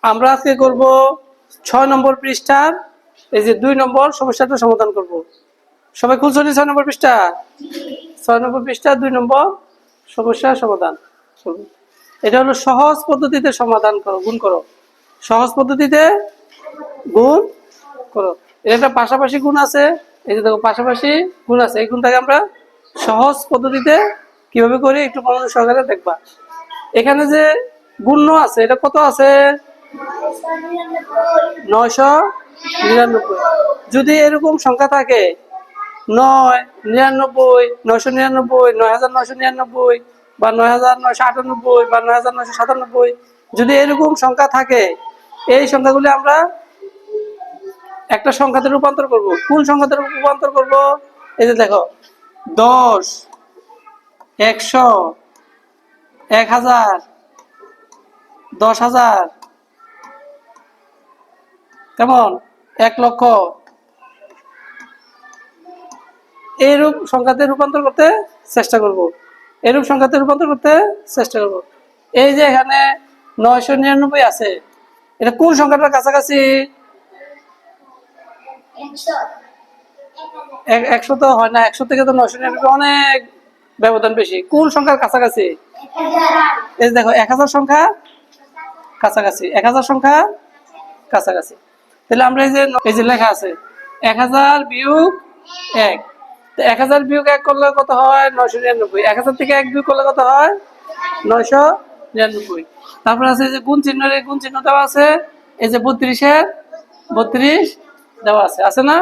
আমরা আজকে করব 6 নম্বর পৃষ্ঠার এই যে 2 নম্বর সমস্যাটা সমাধান করব। সবাই খুলছো 6 নম্বর পৃষ্ঠা? 6 নম্বর পৃষ্ঠা 2 নম্বর সমস্যা সমাধান করব। এটা হলো সহজ পদ্ধতিতে সমাধান করো, গুণ করো। সহজ পদ্ধতিতে গুণ করো। এর একটা পাশাপাশি গুণ আছে, এই যে দেখো পাশাপাশি গুণ আছে। এই গুণটাকে আমরা সহজ পদ্ধতিতে কিভাবে করি একটু মনোযোগ সহকারে দেখবা। এখানে যে গুণ্য আছে এটা কত আছে? 999। যদি এরকম সংখ্যা থাকে 9, 99, 999, 9999 বা 9998 বা 9997, যদি এরকম সংখ্যা থাকে, এই সংখ্যাগুলি আমরা একটা সংখ্যাতে রূপান্তর করব। কোন সংখ্যাতে রূপান্তর করব? এই যে দেখো 10, 100, 1000, 10,000, কেমন 1 লক্ষ, এইরূপ সংখ্যাতে রূপান্তর করতে চেষ্টা করব। এরূপ সংখ্যাতে রূপান্তর করতে চেষ্টা করব। এই যে এখানে 999 আছে, এটা কোন সংখ্যাটার কাছাকাছি? 100 তো হয় না, 100 থেকে তো 999 অনেক ব্যবধান বেশি। কোন সংখ্যার কাছাকাছি? এই দেখো 1000 সংখ্যা কাছাকাছি, 1000 সংখ্যা কাছাকাছি। তাহলে আমরা এই যে লেখা আছে 1000 বিয়োগ 1, তো 1000 বিয়োগ 1 করলে কত হয়? 999। 1000 থেকে 1 বিয়োগ করলে কত হয়? 999। তারপর আছে যে গুণ চিহ্ন, এই গুণ চিহ্ন দেওয়া আছে। এই যে 32-এর 32 দেওয়া আছে, আছে না?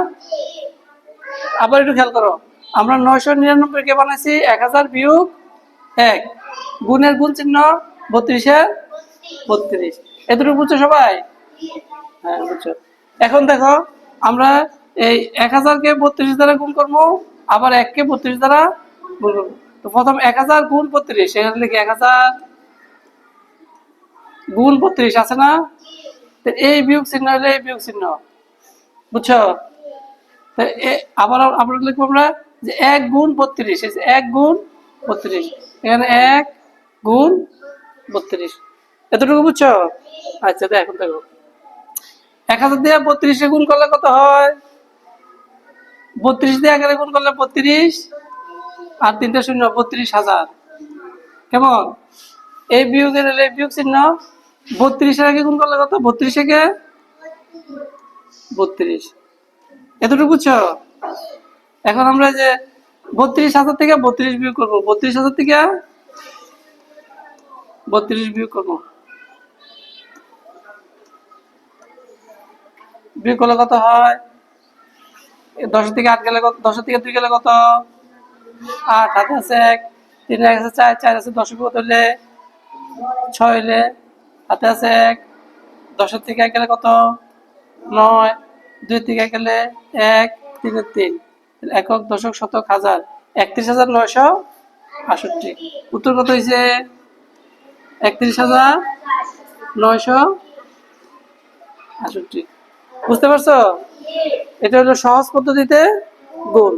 আবার একটু খেয়াল করো, আমরা 999 কে বানাইছি 1000 বিয়োগ 1, গুণের গুণ চিহ্ন 32-এর 32। এতটুকু বুঝছো সবাই? হ্যাঁ বুঝছো। এখন দেখো আমরা এই 1000 কে 32 দ্বারা গুণ করবো, আবার 1 কে 32 দ্বারা গুণ করবো। তো প্রথম 1000 গুণ 32, সেখানে লিখি 1000 গুণ 32, আছে না? তো এই বিয়োগ চিহ্ন হলে এই বিয়োগ চিহ্ন, বুঝছো? আবার আমরা লিখবো আমরা যে 1 গুণ 32, 1 গুণ 32, এখানে 1 গুণ 32। এতটুকু বুঝছো? আচ্ছা তো এখন দেখো 1000 দিয়ে 32 গুণ করলে কত হয়? 32 দিয়ে 11 গুণ করলে 32 আর 3টা শূন্য, 32,000। কেমন? এই বিয়োগের হলে বিয়োগ চিহ্ন, 32-এর আগে গুণ করলে কত? 32 একে 32। এতটুকু বুঝছো? এখন আমরা যে 32,000 থেকে 32 বিয়োগ করবো, 32,000 থেকে 32 বিয়োগ করবো। বিয়োগ করলে কত হয়? 10 থেকে 8 গেলে কত? 10 থেকে 2 গেলে কত? 8, হাতে আছে 1, 3 আছে 4, 4 আছে 10 কত হলে 6 হইলে, হাতে আছে 1, 10 থেকে 1 গেলে কত? 9, 2 থেকে 1 গেলে 1, 3 3, একক, দশক, শতক, হাজার, 31,968। উত্তর কত হয়েছে? 31,968। বুঝতে পারছো? এটা হলো সহজ পদ্ধতিতে গুণ।